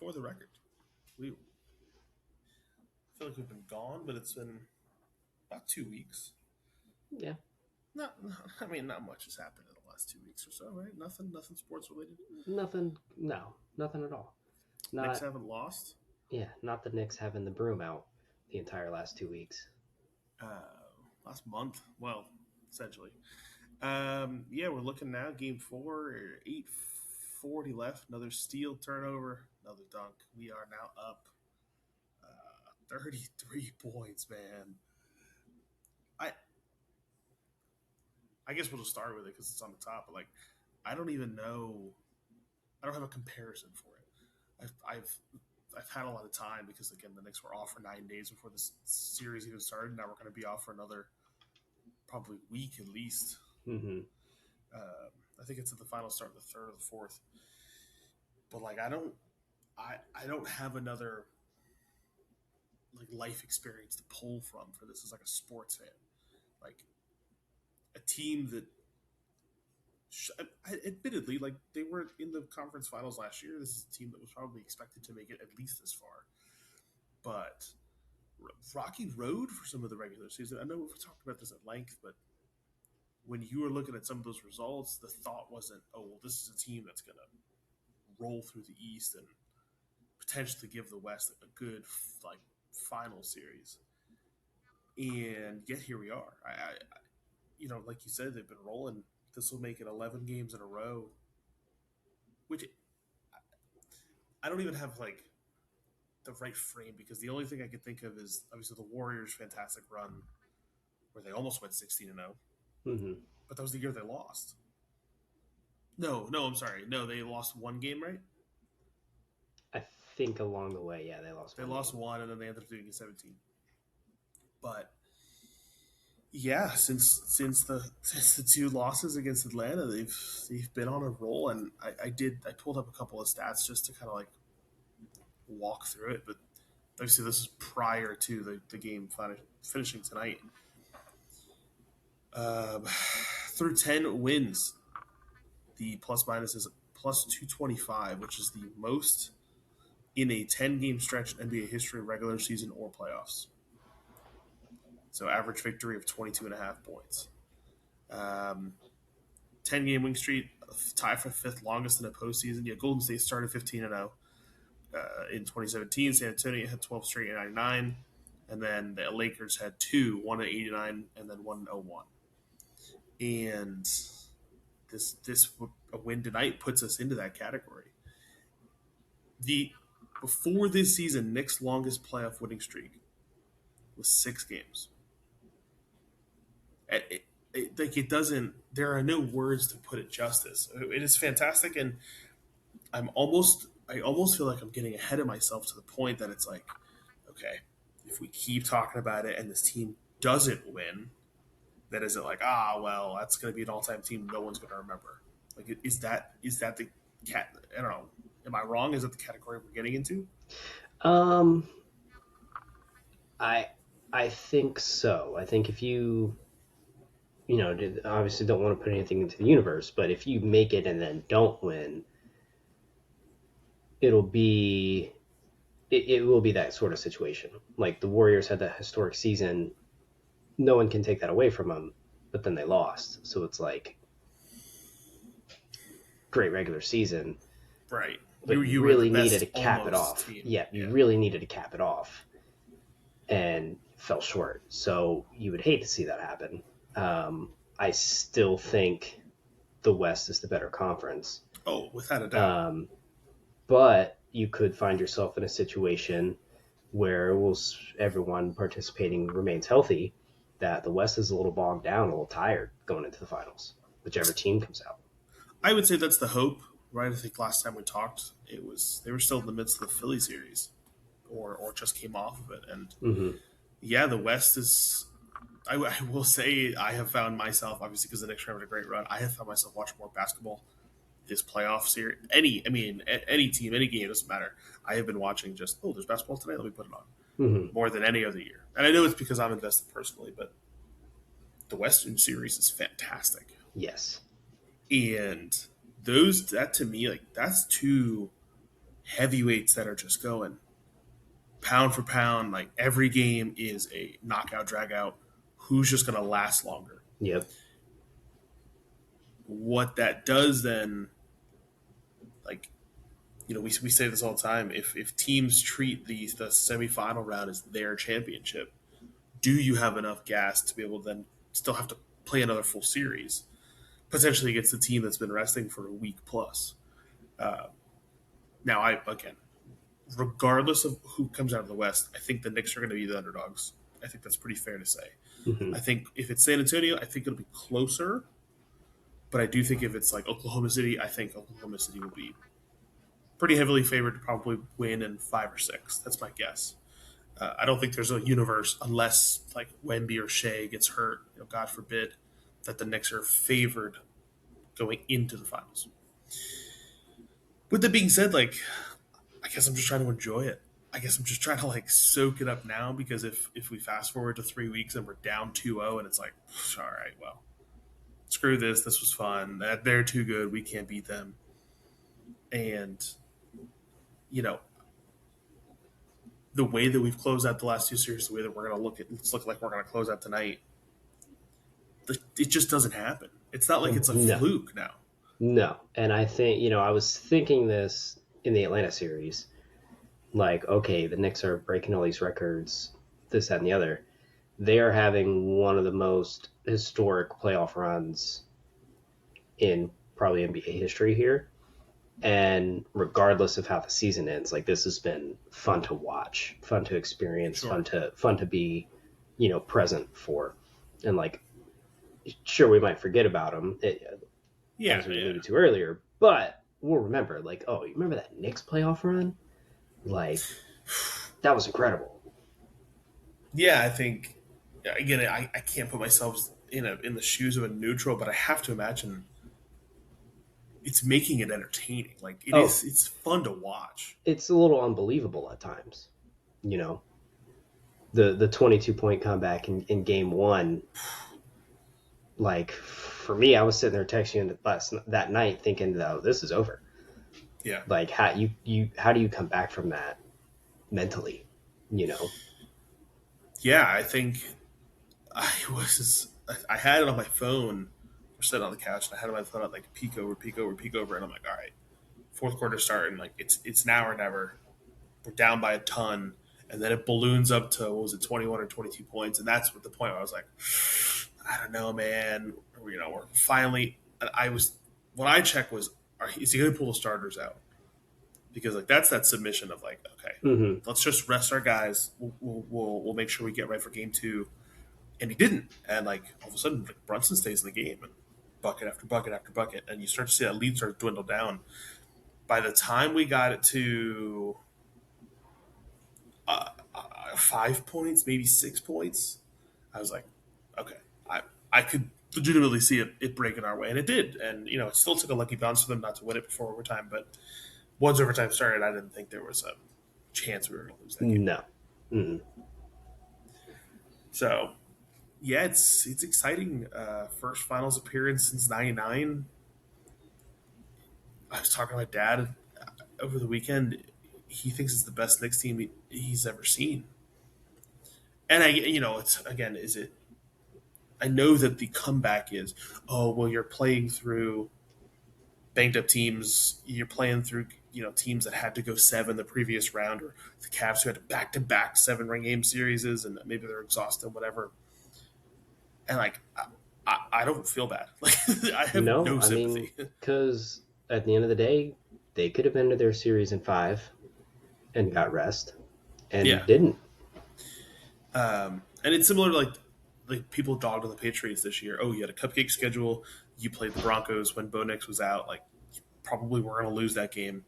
for the record, we feel like we've been gone, but it's been about 2 weeks. Yeah, Not, I mean, not much has happened in the last 2 weeks or so, right? Nothing sports related. nothing. No, nothing at all. Knicks Not haven't lost. not the Knicks having the broom out the entire last 2 weeks. Last month. Well, essentially. Yeah, we're looking now. Game four, 8:40 left. Another steal turnover, another dunk. We are now up 33 points, man. I I guess we'll just start with it because it's on the top. But like, I don't even know. I don't have a comparison for it. I've had a lot of time because again the Knicks were off for 9 days before this series even started. Now we're going to be off for another probably week at least. Mm-hmm. I think it's at the final start of the third or the fourth. But like I don't have another like life experience to pull from for this as like a sports fan. Like a team that admittedly, like they were in the conference finals last year. This is a team that was probably expected to make it at least this far, but rocky road for some of the regular season. I know we've talked about this at length, but when you were looking at some of those results, the thought wasn't, "Oh, well, this is a team that's going to roll through the East and potentially give the West a good like final series." And yet here we are. Like you said, they've been rolling. This will make it 11 games in a row, which I don't even have like the right frame because the only thing I could think of is obviously the Warriors' fantastic run where they almost went 16-0, Mm-hmm. but that was the year they lost. No, I'm sorry. No, they lost one game, right? I think along the way, yeah, they lost They one lost game. one, and then they ended up doing 17. But yeah, since the two losses against Atlanta, they've been on a roll, and I pulled up a couple of stats just to kind of like walk through it, but obviously this is prior to the game finishing tonight. Um, through 10 wins, the plus minus is plus 225, which is the most in a 10-game stretch in NBA history, regular season or playoffs. So average victory of 22.5 points. 10-game win streak, tie for fifth longest in a postseason. Yeah, Golden State started 15-0 in 2017. San Antonio had 12 straight in 99. And then the Lakers had two, one in 89 and then one in 01. And this a win tonight puts us into that category. The Before this season, Knicks' longest playoff winning streak was 6 games. It doesn't. There are no words to put it justice. It is fantastic, and I almost feel like I'm getting ahead of myself to the point that it's like, okay, if we keep talking about it and this team doesn't win, then is it like, well, that's going to be an all-time team no one's going to remember? Like, is that the cat? I don't know. Am I wrong? Is that the category we're getting into? Um, I I think so. I think if obviously don't want to put anything into the universe, but if you make it and then don't win, it'll be it will be that sort of situation. Like the Warriors had that historic season, no one can take that away from them, but then they lost. So it's like great regular season, Right. but you Were the really needed to best cap it almost off. team. Yeah, you Yeah. really needed to cap it off and fell short. So you would hate to see that happen. I still think the West is the better conference. Oh, without a doubt. Um, but you could find yourself in a situation where everyone participating remains healthy, that the West is a little bogged down, a little tired going into the finals, whichever team comes out. I would say that's the hope, right? I think last time we talked, they were still in the midst of the Philly series, or just came off of it, and Mm-hmm. yeah, the West is. I will say I have found myself, obviously because the Knicks are having a great run, I have found myself watching more basketball this playoff series. Any team, any game, doesn't matter. I have been watching just, there's basketball tonight, let me put it on, Mm-hmm. more than any other year. And I know it's because I'm invested personally, but the Western series is fantastic. Yes. And that to me, like, that's two heavyweights that are just going pound for pound. Like every game is a knockout, drag out. Who's just going to last longer? Yep. What that does then, like, we say this all the time. If teams treat the semifinal round as their championship, do you have enough gas to be able to then still have to play another full series, potentially against the team that's been resting for a week plus? Uh, Now, again, regardless of who comes out of the West, I think the Knicks are going to be the underdogs. I think that's pretty fair to say. Hmm. I think if it's San Antonio, I think it'll be closer. But I do think if it's like Oklahoma City, I think Oklahoma City will be pretty heavily favored to probably win in 5 or 6. That's my guess. I don't think there's a universe unless like Wemby or Shea gets hurt, God forbid, that the Knicks are favored going into the finals. With that being said, like I guess I'm just trying to enjoy it. I guess I'm just trying to like soak it up now because if we fast forward to 3 weeks and we're down 2-0 and it's like, all right, well, screw this. This was fun. They're too good. We can't beat them. And you know the way that we've closed out the last 2 series, the way that we're going to it's looking like we're going to close out tonight. It just doesn't happen. It's not like it's a No, fluke now. no. And I think, I was thinking this in the Atlanta series. Like, okay, the Knicks are breaking all these records, this, that, and the other. They are having one of the most historic playoff runs in probably NBA history here. And regardless of how the season ends, like this has been fun to watch, fun to experience, Sure. fun to be, present for. And like, sure, we might forget about them, Yeah, as we yeah. alluded to earlier, but we'll remember. Like, oh, you remember that Knicks playoff run? Like, that was incredible. Yeah, I think again, I can't put myself in the shoes of a neutral, but I have to imagine it's making it entertaining. Like Oh, it's fun to watch. it's a little unbelievable at times. You know, the 22-point comeback in game one. Like for me, I was sitting there texting you that night, thinking, "Oh, this is over." Yeah, Like how do you come back from that mentally? You know? yeah. I think I had it on my phone. We're sitting on the couch, and I had it on my phone. I'd like peek over, peek over, peek over, and I'm like, all right, fourth quarter starting. Like it's now or never. We're down by a ton, and then it balloons up to what was it, 21 or 22 points, and that's what the point where I was like, I don't know, man. We're finally. I was what I checked was, is he going to pull the starters out? Because like that's that submission of like, okay, Mm-hmm. let's just rest our guys. We'll make sure we get right for game two, and he didn't. And like all of a sudden, like Brunson stays in the game and bucket after bucket after bucket, and you start to see that lead start to dwindle down. By the time we got it to 5 points, maybe 6 points, I was like, okay, I could legitimately see it breaking our way, and it did. And it still took a lucky bounce for them not to win it before overtime. But once overtime started, I didn't think there was a chance we were going to lose that game. No. Mm-mm. So yeah, it's exciting. First finals appearance since '99. I was talking to my dad over the weekend. He thinks it's the best Knicks team he's ever seen. And it's again, is it? I know that the comeback is, oh well, you're playing through banged up teams. You're playing through teams that had to go seven the previous round, or the Cavs who had back to back 7 ring game series, and maybe they're exhausted, whatever. And like, I don't feel bad. Like, I have No, no I mean, sympathy. because at the end of the day, they could have ended their series in five and got rest, Yeah, and didn't. and it's similar to like people dogged on the Patriots this year. Oh, you had a cupcake schedule. You played the Broncos when Bo Nix was out. Like, probably were going to lose that game.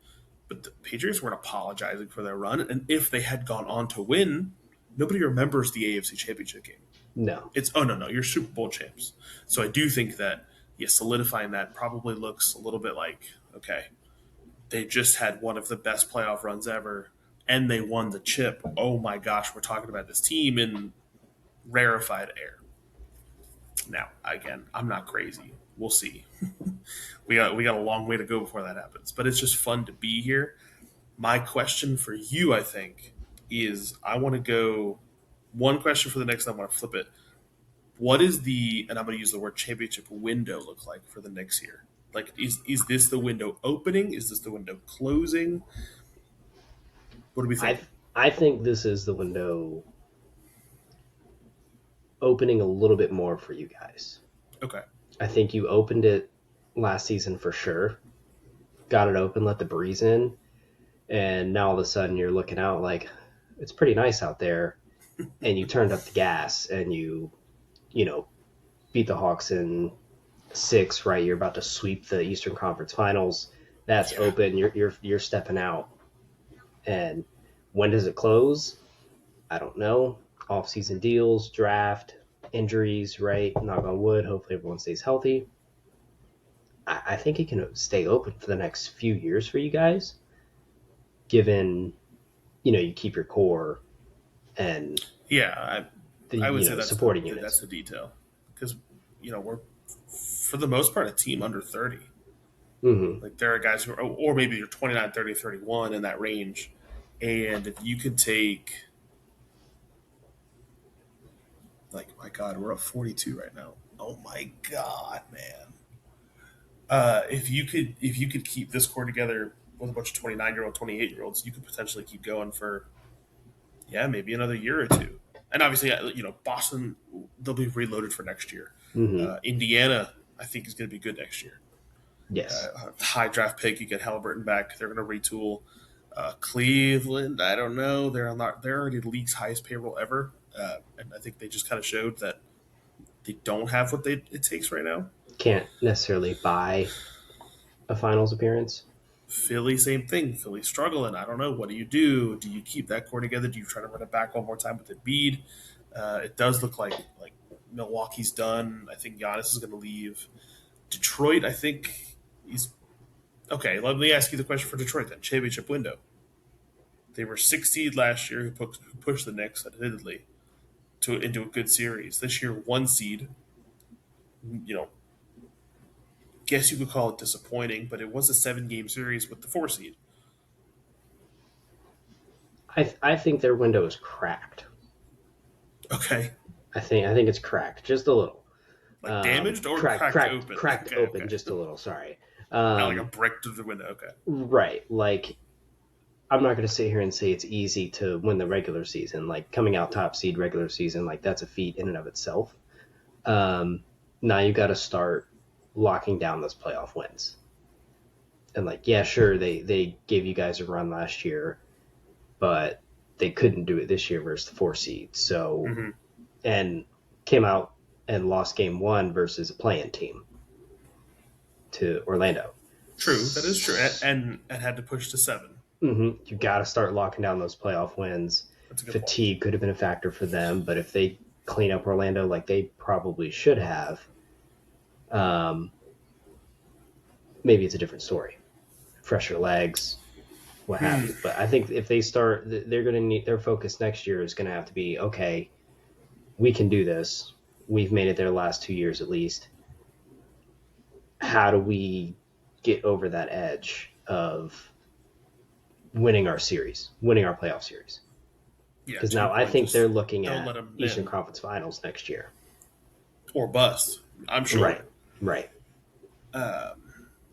But the Patriots weren't apologizing for their run. And if they had gone on to win, nobody remembers the AFC Championship game. No, It's, oh, no, you're Super Bowl champs. So I do think that, yeah, solidifying that probably looks a little bit like, okay, they just had one of the best playoff runs ever, and they won the chip. Oh my gosh, we're talking about this team in rarefied air. Now, again, I'm not crazy. We'll see. We got a long way to go before that happens, but it's just fun to be here. My question for you, I think, is I want to go one question for the next. I want to flip it. What is the, and I'm going to use the word championship window look like for the next year? Like, is this the window opening? Is this the window closing? What are we I thinking? I think this is the window opening a little bit more for you guys. Okay. I think you opened it last season for sure. Got it open, let the breeze in, and now all of a sudden you're looking out like it's pretty nice out there, and you turned up the gas and you know beat the Hawks in six. Right, you're about to sweep the Eastern Conference Finals. That's Yeah. open. You're stepping out, and when does it close? I don't know. Off-season deals, draft, injuries. Right, knock on wood. Hopefully everyone stays healthy. I think it can stay open for the next few years for you guys, given you keep your core and Yeah. the I would say supporting that's units. the detail because we're for the most part a team under 30. Hmm. Like there are guys who are, or maybe you're 29, 30, 31 in that range, and if you could take, like, my God, we're up 42 right now. Oh my God, man. If you could keep this core together with a bunch of 29-year-old, 28-year-olds, you could potentially keep going for, yeah, maybe another year or two. And obviously, Boston, they'll be reloaded for next year. Hmm. Indiana, I think, is going to be good next year. Yes, High draft pick, you get Halliburton back. They're going to retool. Cleveland, I don't know. They're already the league's highest payroll ever, and I think they just kind of showed that they don't have what it takes right now. can't necessarily buy a finals appearance. Philly, same thing. Philly's struggling. I don't know. What do you do? Do you keep that core together? Do you try to run it back one more time with Embiid? It does look like Milwaukee's done. I think Giannis is going to leave. Detroit, I think he's okay. Let me ask you the question for Detroit then. Championship window. They were 6 seed last year, who pushed the Knicks, admittedly, into a good series. This year, 1 seed. You know, guess you could call it disappointing, but it was a 7-game series with the 4 seed. I think their window is cracked. Okay, I think it's cracked just a little. like damaged or Cracked, cracked cracked, open. cracked Okay, open okay. just a little. Sorry. Not like a Um, brick through the window. Okay. right. Like I'm not going to sit here and say it's easy to win the regular season. Like coming out top seed regular season, like that's a feat in and of itself. Um, Now you got to start locking down those playoff wins. And like, yeah, sure, they gave you guys a run last year, but they couldn't do it this year versus the 4 seed. So Hmm. and came out and lost game one versus a playing team to Orlando. True, that is true, and had to push to 7. You got to start locking down those playoff wins. That's a good point. Fatigue could have been a factor for them, but if they clean up Orlando like they probably should have, um, maybe it's a different story. Fresher legs, what have Hmm. you. But I think if they start, they're going to need their focus next year is going to have to be okay. We can do this. We've made it there the last 2 years at least. How do we get over that edge of winning our series, winning our playoff series? Yeah, Because to your now I point, think just they're looking don't at let them Eastern in Conference Finals next year. or bust. I'm Right, sure. right.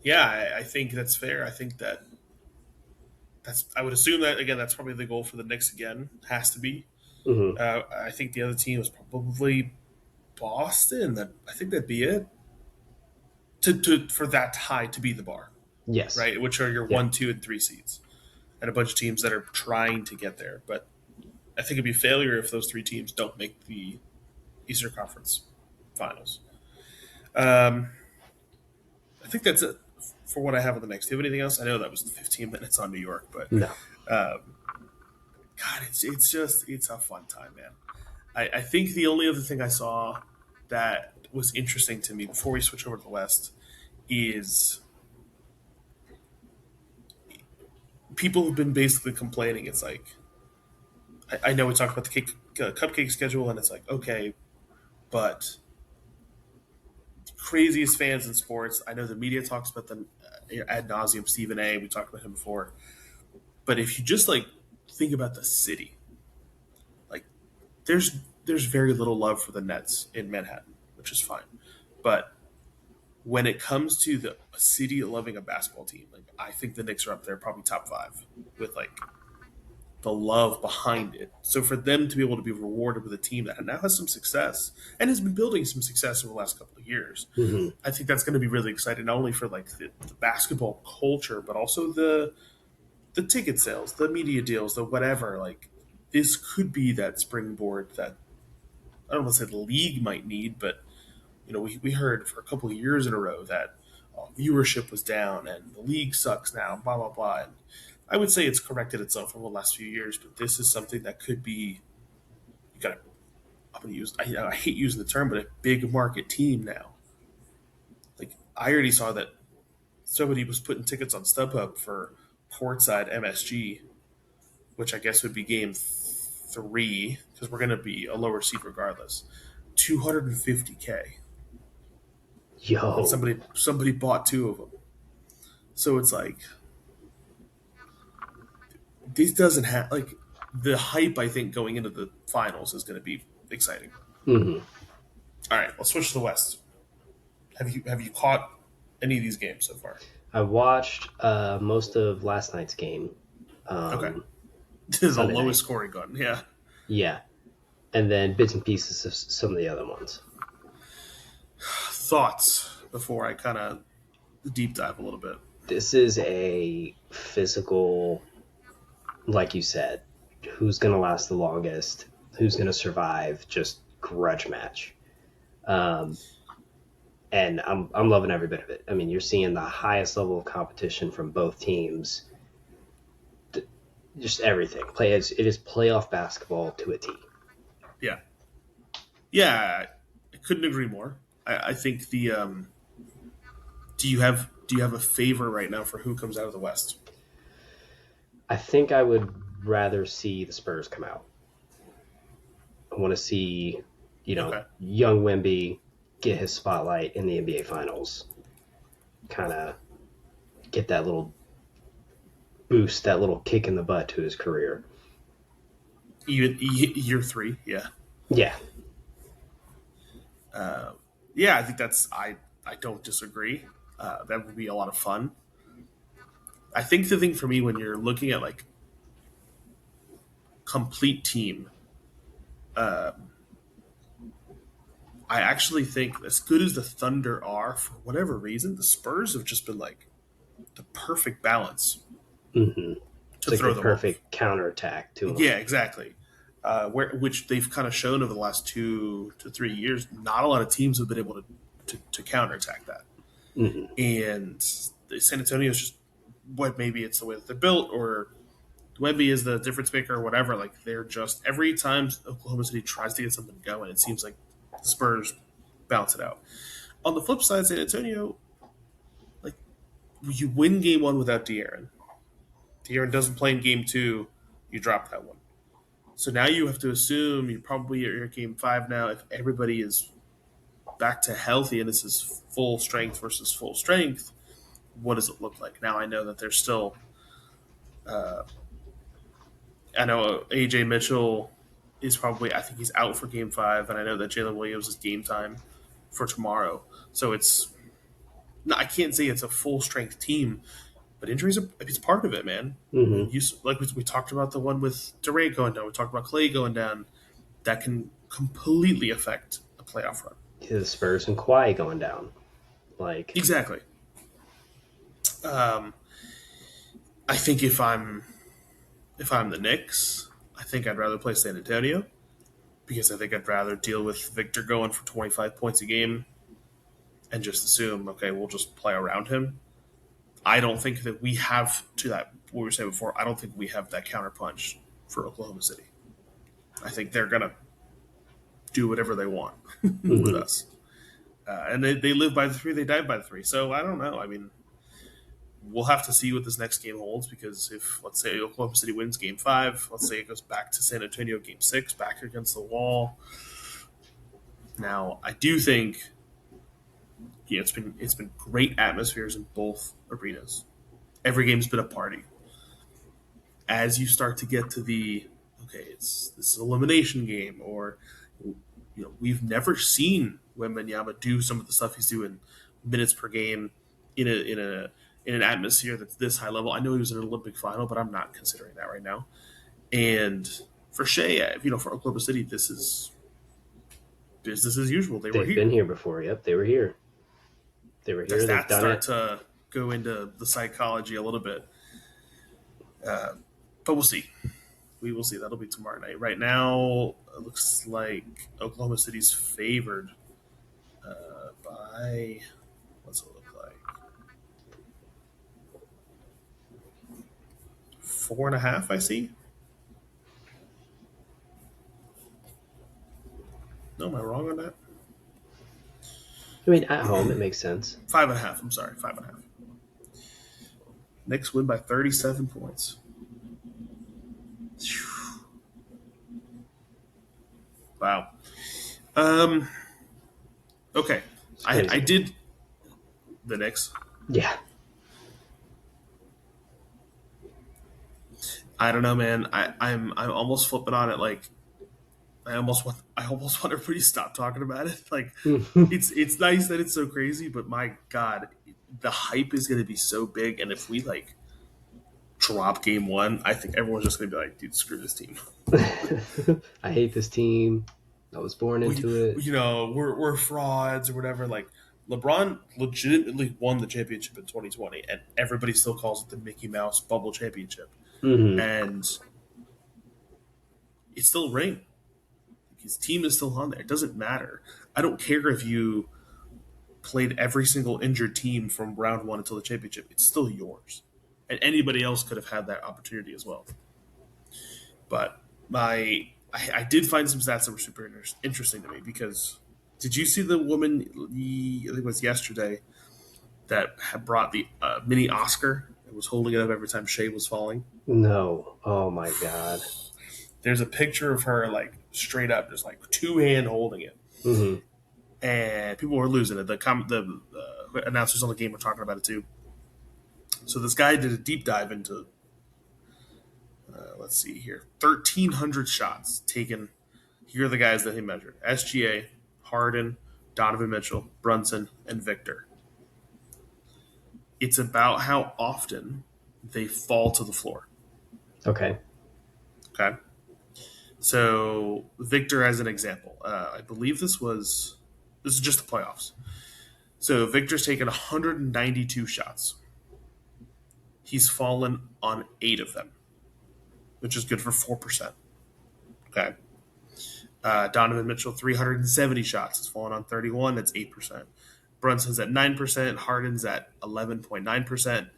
Yeah, I think that's fair. I think that's. I would assume that again. That's probably the goal for the Knicks again. Has to be. Hmm. I think the other team is probably Boston. I think that'd be it. To for that tie to be the bar, Yes. right? Which are your Yeah. 1, 2, and 3 seeds, and a bunch of teams that are trying to get there. But I think it'd be failure if those 3 teams don't make the Eastern Conference Finals. Um, I think that's it for what I have on the next. Do you have anything else? I know that was 15 minutes on New York, but No. um, God, it's a fun time, man. I think the only other thing I saw that was interesting to me before we switch over to the West is people have been basically complaining. It's like I know we talked about the cupcake schedule, and it's like okay, but craziest fans in sports. I know the media talks about them ad nauseum. Stephen A. We talked about him before. But if you just like think about the city, like there's there's very little love for the Nets in Manhattan, which is fine. But when it comes to the city loving a basketball team, like I think the Knicks are up there, probably top five with like the love behind it. So for them to be able to be rewarded with a team that now has some success and has been building some success over the last couple of years, Mm-hmm. I think that's going to be really exciting, not only for like the basketball culture, but also the ticket sales, the media deals, the whatever. Like this could be that springboard that I don't want to say the league might need, but we heard for a couple of years in a row that viewership was down and the league sucks now, blah blah blah. And I would say it's corrected itself over the last few years, but this is something that could be you got. I'm going to use. I hate using the term, but a big market team now. Like I already saw that somebody was putting tickets on StubHub for courtside MSG, which I guess would be game 3 because we're going to be a lower seed regardless. 250K, and Yo. somebody bought two of them. So it's like this doesn't have like the hype. I think going into the finals is going to be exciting. Mm-hmm. All right, let's switch to the West. Have you caught any of these games so far? I watched most of last night's game, Okay, um, this is the Sunday night. lowest scoring gun. Yeah. Yeah, and then bits and pieces of some of the other ones. Thoughts before I kind of deep dive a little bit. This is a physical, like you said, who's going to last the longest, who's going to survive, just grudge match. Um, and I'm loving every bit of it. I mean, you're seeing the highest level of competition from both teams. Just everything. It is playoff basketball to a T. Yeah, yeah, I couldn't agree more. I think the do you have a favor right now for who comes out of the West? I think I would rather see the Spurs come out. I want to see, Okay, young Wemby get his spotlight in the NBA Finals. Kind of get that little boost, that little kick in the butt to his career. even year 3, yeah, Yeah. uh, yeah. I think I don't disagree. That would be a lot of fun. I think the thing for me when you're looking at like complete team, uh, I actually think as good as the Thunder are, for whatever reason, the Spurs have just been like the perfect balance Mm-hmm. It's to like throw the them off. perfect counterattack to him. Yeah, exactly. Which they've kind of shown over the last 2 to 3 years. Not a lot of teams have been able to counterattack that, Mm-hmm. and San Antonio is just what maybe it's the way that they're built, or Wemby is the difference maker, or whatever. Like they're just every time Oklahoma City tries to get something going, it seems like the Spurs bounce it out. On the flip side, San Antonio, like you win game 1 without De'Aaron. De'Aaron doesn't play in game 2, you drop that one. So now you have to assume you're probably at your game 5 now. If everybody is back to healthy and this is full strength versus full strength, what does it look like? Now I know that there's still, uh, I know AJ Mitchell is probably, I think he's out for game 5, and I know that Jalen Williams is game time for tomorrow. So no, I can't say it's a full strength team, but injuries are it's part of it, man. I Mm-hmm. mean, like we talked about the one with Durant going down. We talked about Clay going down. That can completely affect a playoff run. The Spurs and Kawhi going down. Like, Exactly. Um, I think if I'm the Knicks, I think I'd rather play San Antonio because I think I'd rather deal with Victor going for 25 points a game and just assume, okay, we'll just play around him. I don't think that we have to that what we were saying before. I don't think we have that counterpunch for Oklahoma City. I think they're gonna do whatever they want with mm-hmm. us, and they live by the 3, they die by the 3. So I don't know. I mean, we'll have to see what this next game holds because if let's say Oklahoma City wins game 5, let's say it goes back to San Antonio game 6, back against the wall. Now I do think it's been great atmospheres in both arenas. Every game's been a party. as you start to get to the okay, it's this is an elimination game, or we've never seen Wembanyama do some of the stuff he's doing minutes per game in an atmosphere that's this high level. I know he was in an Olympic final, but I'm not considering that right now. And for Shea, for Oklahoma City, this is business as usual. They were They've here. been here before. Yep, they were here. They were here. Does They've that done start it. to go into the psychology a little bit? But we'll see. We will see. That'll be tomorrow night. Right now, it looks like Oklahoma City's favored by what's it look like? 4.5. I see. No, am I wrong on that? I mean, at home, it makes sense. 5.5. I'm sorry, 5.5. Knicks win by 37 points. Wow. Okay. I did the Knicks. Yeah. I don't know, man. I'm almost flipping on it. Like I almost want everybody to stop talking about it. Like it's nice that it's so crazy, but my God, the hype is going to be so big, and if we like drop game one, I think everyone's just going to be like, dude, screw this team. I hate this team. I was born into it. We're frauds or whatever. Like LeBron legitimately won the championship in 2020, and everybody still calls it the Mickey Mouse Bubble Championship, and it's still a ring. His team is still on there. It doesn't matter. I don't care if you played every single injured team from round one until the championship. It's still yours, and anybody else could have had that opportunity as well. But I did find some stats that were super interesting to me because did you see the woman? I think it was yesterday that had brought the mini Oscar and was holding it up every time Shea was falling. No. Oh my God. There's a picture of her like straight up, just like two-hand holding it, and people were losing it. The announcers on the game were talking about it too. So this guy did a deep dive into let's see here, 1,300 shots taken. Here are the guys that he measured: SGA, Harden, Donovan Mitchell, Brunson, and Victor. It's about how often they fall to the floor. Okay. Okay. So Victor, as an example, I believe this is just the playoffs. So Victor's taken 192 shots. He's fallen on 8 of them, which is good for 4%. Okay. Donovan Mitchell, 370 shots. He's fallen on 31. That's 8%. Brunson's at 9%. Harden's at 11.9%.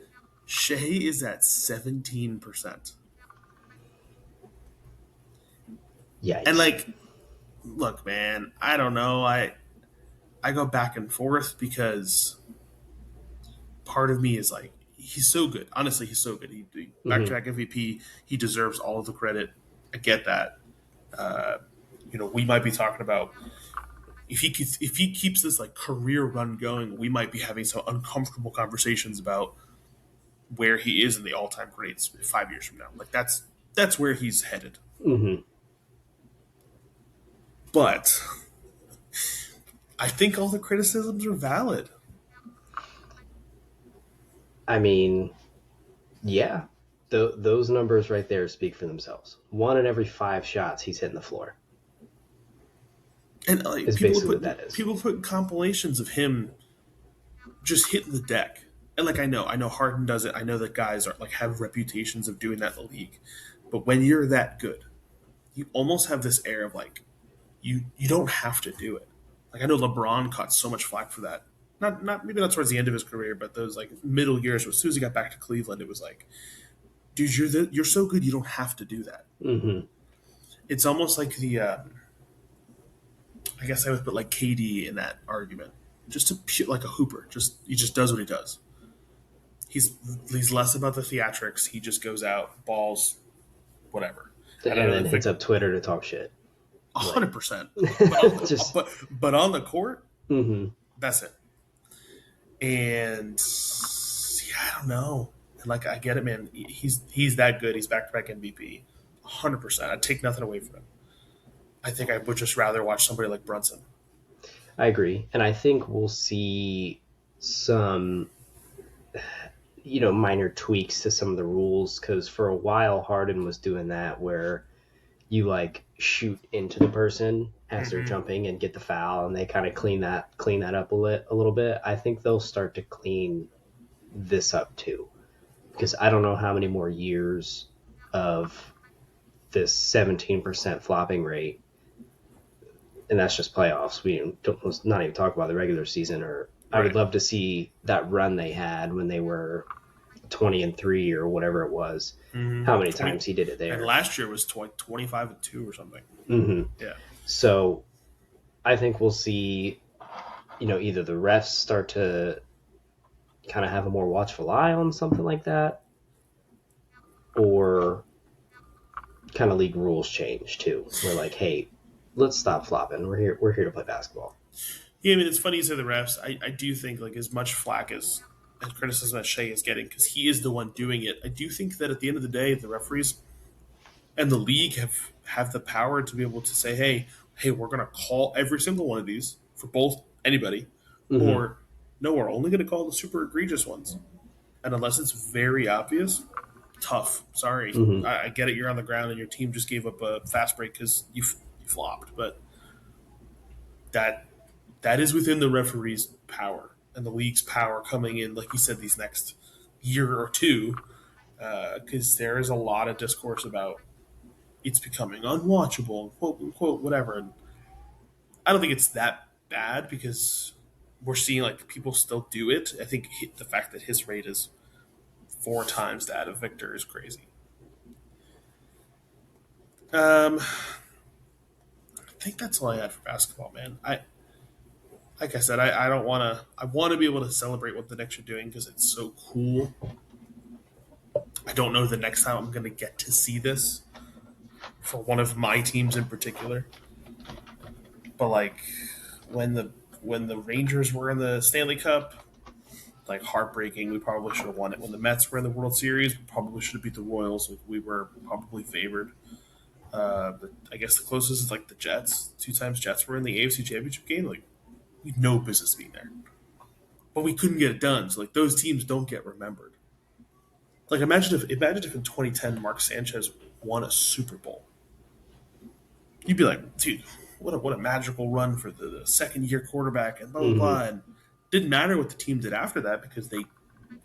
Shea is at 17%. Yeah. And like, look, man, I don't know. I go back and forth because part of me is like, he's so good. Honestly, he's so good. He back-to-back MVP. He deserves all of the credit. I get that. We might be talking about if he keeps this like career run going, we might be having some uncomfortable conversations about where he is in the all-time greats 5 years from now. Like that's where he's headed. But I think all the criticisms are valid. I mean, yeah. Those numbers right there speak for themselves. 1 in every 5 shots he's hitting the floor. And like, is basically what that is. People put compilations of him just hitting the deck. And like I know Harden does it. I know that guys are like have reputations of doing that in the league. But when you're that good, you almost have this air of like you don't have to do it. Like I know LeBron caught so much flack for that. Not maybe not towards the end of his career, but those like middle years. As soon as he got back to Cleveland, it was like, dude, you're so good, you don't have to do that. It's almost like the. I guess I would put like KD in that argument, just like a hooper. He just does what he does. He's less about the theatrics. He just goes out, balls, whatever, and then hits up Twitter to talk shit. 100%. But on the court, that's it. And yeah, I don't know. Like I get it, man. He's that good. He's back to back MVP, 100%. I'd take nothing away from him. I think I would just rather watch somebody like Brunson. I agree, and I think we'll see some minor tweaks to some of the rules because for a while Harden was doing that where you like shoot into the person as they're Mm-hmm. jumping and get the foul, and they kind of clean that up a little bit. I think they'll start to clean this up too because I don't know how many more years of this 17% flopping rate, and that's just playoffs. We don't let's not even talk about the regular season. Or I would Right. love to see that run they had when they were 20-3 or whatever it was. Mm-hmm. How many 20, times he did it and there? last year was 25-2 or something. Mm-hmm. Yeah. So I think we'll see, either the refs start to kind of have a more watchful eye on something like that, or kind of league rules change too. We're like, hey, let's stop flopping. We're here to play basketball. Yeah, I mean, it's funny you say the refs. I do think, like, as much flack as criticism as Shea is getting, because he is the one doing it, I do think that at the end of the day, the referees and the league have the power to be able to say, hey, we're going to call every single one of these for both anybody, Mm-hmm. or no, we're only going to call the super egregious ones. And unless it's very obvious, tough. Sorry, Mm-hmm. I get it. You're on the ground and your team just gave up a fast break because you flopped, but that that is within the referee's power and the league's power coming in, like you said, these next year or two, because there is a lot of discourse about it's becoming unwatchable, quote unquote, whatever. And I don't think it's that bad because we're seeing like people still do it. I think the fact that his rate is 4 times that of Victor is crazy. I think that's all I had for basketball, man. I like I said, I don't want to. I want to be able to celebrate what the Knicks are doing because it's so cool. I don't know the next time I'm going to get to see this for one of my teams in particular. But like when the when the Rangers were in the Stanley Cup, like heartbreaking. We probably should have won it. When the Mets were in the World Series, we probably should have beat the Royals. Like, we were probably favored. But I guess the closest is like the Jets. 2 times Jets were in the AFC Championship game. Like we had no business being there, but we couldn't get it done. So like those teams don't get remembered. Like imagine if in 2010 Mark Sanchez won a Super Bowl. You'd be like, dude, what a magical run for the second year quarterback and blah blah Mm-hmm. blah. And didn't matter what the team did after that because they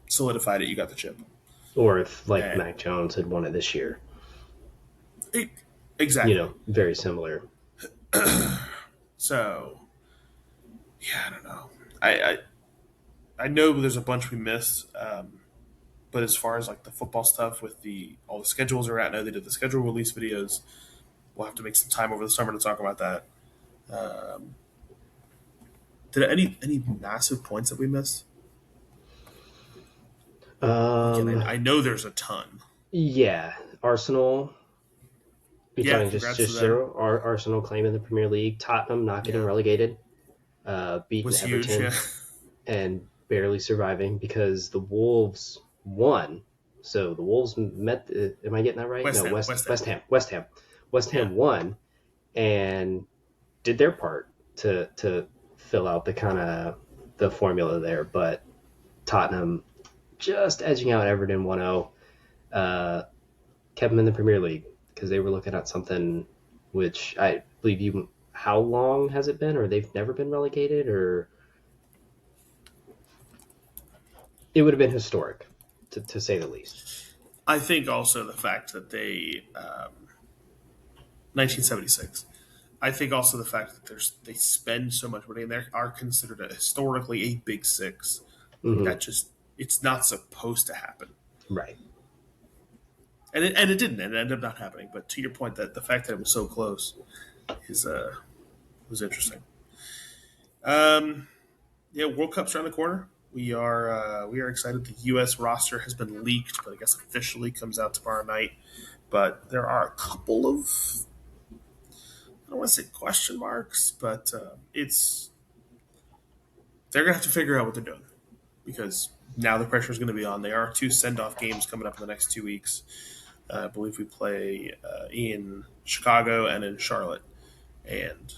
solidified it. You got the chip. Or if like And Mac Jones had won it this year, it, exactly. very similar. So yeah, I don't know. I know there's a bunch we missed, but as far as like the football stuff with the all the schedules are out now, they did the schedule release videos. We'll have to make some time over the summer to talk about that. Um, did any massive points that we missed? Again, Um, I know there's a ton. yeah, Arsenal. You're Yeah, talking congrats to just them. zero. Arsenal claiming the Premier League. Tottenham not getting Yeah, relegated. Beating was huge. Yeah, Everton and barely surviving because the Wolves won. So the Wolves met. Am I getting that right? West No, Ham, West West Ham. West Ham. West Ham. West Yeah, Ham won and did their part to fill out the kind of the formula there. But Tottenham just edging out Everton 1-0, kept them in the Premier League because they were looking at something which I believe you. How long has it been, or they've never been relegated, or it would have been historic, to say the least. I think also the fact that 1976. I think also the fact that they spend so much money and they are considered historically a big six. Like Mm-hmm. that just it's not supposed to happen, Right. and it didn't, and it ended up not happening. But to your point, that the fact that it was so close is was interesting. Um, yeah, World Cup's around the corner. We are excited. The U.S. roster has been leaked, but I guess officially comes out tomorrow night. But there are a couple of I don't want to say question marks, but it's they're gonna have to figure out what they're doing because Now the pressure is going to be on. There are two send-off games coming up in the next 2 weeks. I believe we play in Chicago and in Charlotte, and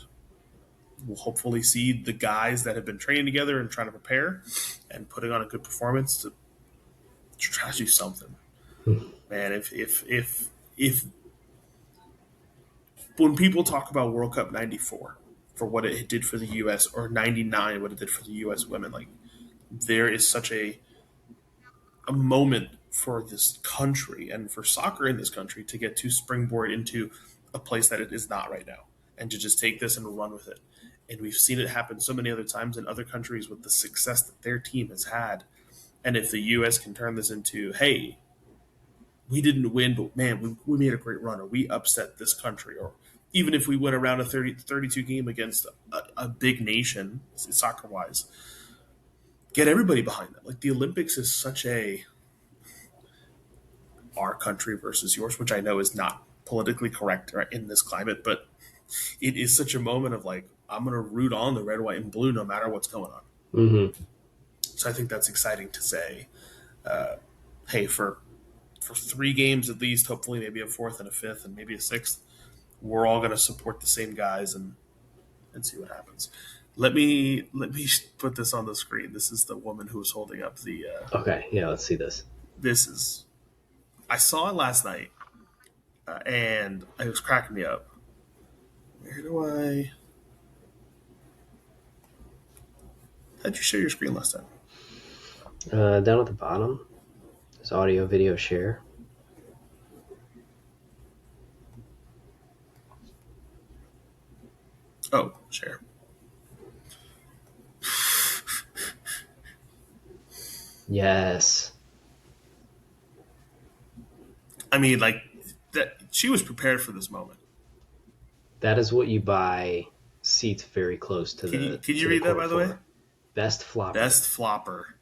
we'll hopefully see the guys that have been training together and trying to prepare and putting on a good performance to try to do something. Man, if when people talk about World Cup '94 for what it did for the U.S. or '99 what it did for the U.S. women, like there is such a moment for this country and for soccer in this country to get to springboard into a place that it is not right now and to just take this and run with it. And we've seen it happen so many other times in other countries with the success that their team has had. And if the U.S. can turn this into, hey, we didn't win, but man, we made a great run, or we upset this country, or even if we went around a 32 game against a big nation, soccer wise, get everybody behind that. Like the Olympics is such a our country versus yours, which I know is not politically correct in this climate, but it is such a moment of like, I'm going to root on the red, white, and blue no matter what's going on. Mm-hmm. So I think that's exciting to say, hey, for 3 games at least, hopefully maybe a fourth and a fifth and maybe a sixth, we're all going to support the same guys and see what happens. Let me put this on the screen. This is the woman who was holding up the. Okay, yeah, let's see this. This is. I saw it last night, and it was cracking me up. Where do I? How'd you share your screen last time? Down at the bottom, there's audio, video, share. Oh, share. Yes. I mean, like that. She was prepared for this moment. That is what you buy seats very close to Can you the read that, court by the way? for. Best flopper. Best flopper.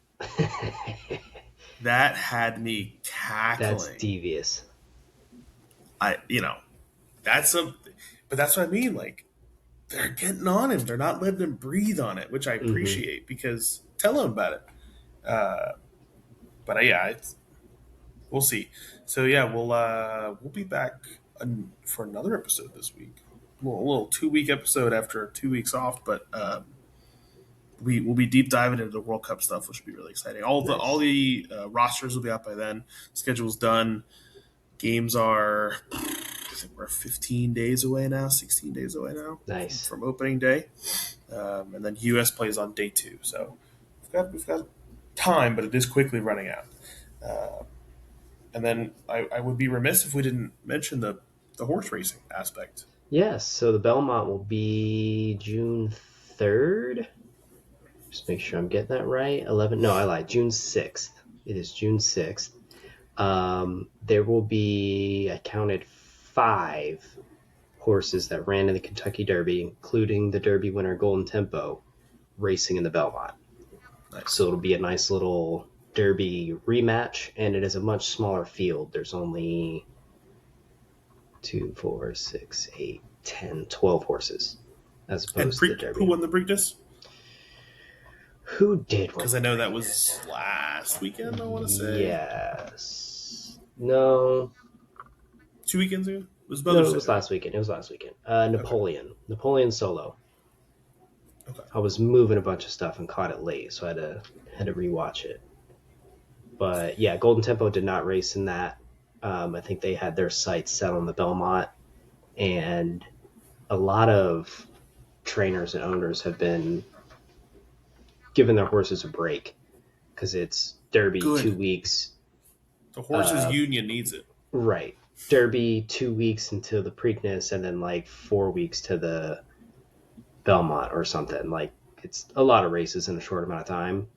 That had me That's cackling. devious. That's something. But that's what I mean. Like they're getting on him. They're not letting him breathe on it, which I Mm-hmm. appreciate because tell him about it. Uh, but yeah, we'll see. So yeah, we'll be back for another episode this week. A little 2 week episode after 2 weeks off, but we'll be deep diving into the World Cup stuff, which will be really exciting. All Nice. the rosters will be out by then. Schedule's done. Games are, I think we're 15 days away now, 16 days away now Nice. from opening day, and then U.S. plays on day 2. So we've got time, but it is quickly running out. Uh, and then I would be remiss if we didn't mention the horse racing aspect. Yes, so the Belmont will be June 3rd. Just make sure I'm getting that right. 11. No, I lied. June 6th. It is June 6th. There will be, I counted 5 horses that ran in the Kentucky Derby, including the Derby winner Golden Tempo, racing in the Belmont. Nice. So it'll be a nice little Derby rematch, and it is a much smaller field. There's only 2, 4, 6, 8, 10, 12 horses as And opposed to the Who Derby. won the Preakness? Who did win Because the I know that was Preakness? last weekend. I want to say Yes. No. 2 weekends ago. It was No, Mother's it Day, was right? last weekend. It was last weekend. Okay. Napoleon Solo. Okay. I was moving a bunch of stuff and caught it late, so I had to rewatch it. But yeah, Golden Tempo did not race in that. I think they had their sights set on the Belmont, and a lot of trainers and owners have been giving their horses a break because it's Derby Good. 2 weeks. The horses Uh, union needs it. right, Derby 2 weeks until the Preakness, and then like 4 weeks to the Belmont or something. Like it's a lot of races in a short amount of time.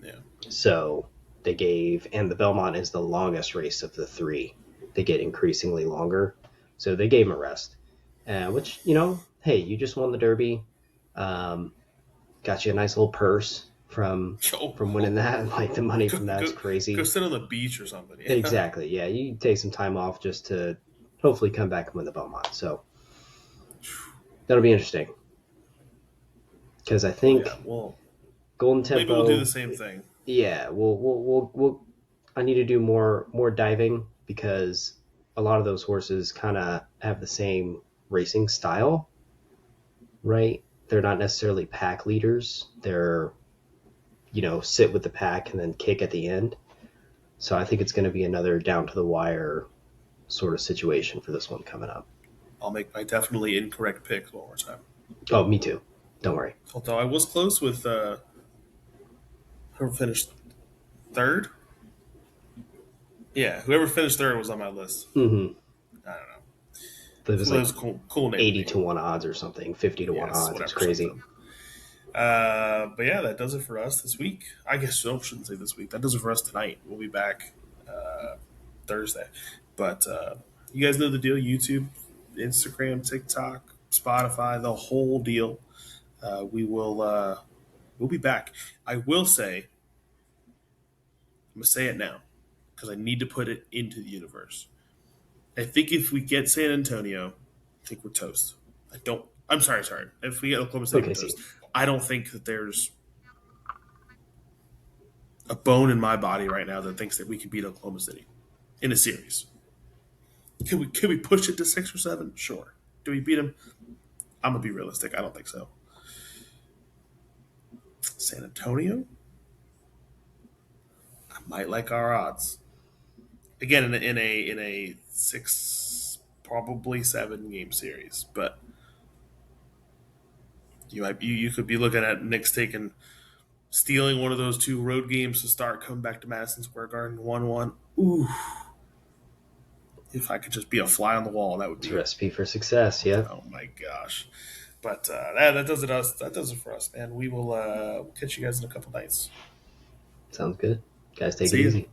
Yeah. So they gave, and the Belmont is the longest race of the 3. They get increasingly longer. So they gave him a rest, which, hey, you just won the Derby. Um, got you a nice little purse from Oh, from winning that. Like the money go, from that go, is go crazy. sit on the beach or something. Yeah. Exactly. Yeah, you take some time off just to hopefully come back and win the Belmont. So that'll be interesting because I Oh yeah. think Well, Golden maybe we'll do the Tempo. same thing. Yeah, I need to do more diving because a lot of those horses kind of have the same racing style, right? They're not necessarily pack leaders. They're, sit with the pack and then kick at the end. So I think it's going to be another down to the wire sort of situation for this one coming up. I'll make my definitely incorrect pick one more time. Oh, me too. Don't worry. Although I was close with whoever finished third. Yeah, whoever finished third was on my list. Mm-hmm. I don't know. It It was like was a cool name to 80 me. to 1 odds or something, 50 to 1 Yes, odds. It was whatever, crazy. something. But yeah, that does it for us this week. I guess I shouldn't say this week. That does it for us tonight. We'll be back Thursday. But you guys know the deal: YouTube, Instagram, TikTok, Spotify, the whole deal. We'll be back. I will say, I'm gonna say it now because I need to put it into the universe. I think if we get San Antonio, I think we're toast. I don't. I'm sorry. If we get Oklahoma City, we're Okay, see. toast. I don't think that there's a bone in my body right now that thinks that we can beat Oklahoma City in a series. Can we push it to 6 or 7? Sure. Do we beat them? I'm gonna be realistic. I don't think so. San Antonio, I might like our odds again in a 6, probably 7 game series. But you could be looking at Knicks taking stealing one of those 2 road games to start, coming back to Madison Square Garden 1-1. Ooh, if I could just be a fly on the wall, that would It's a be. recipe for success. Yeah. Oh my gosh. But that does it. That does it for us, man. We will catch you guys in a couple nights. Sounds good. Guys, take it See you. easy.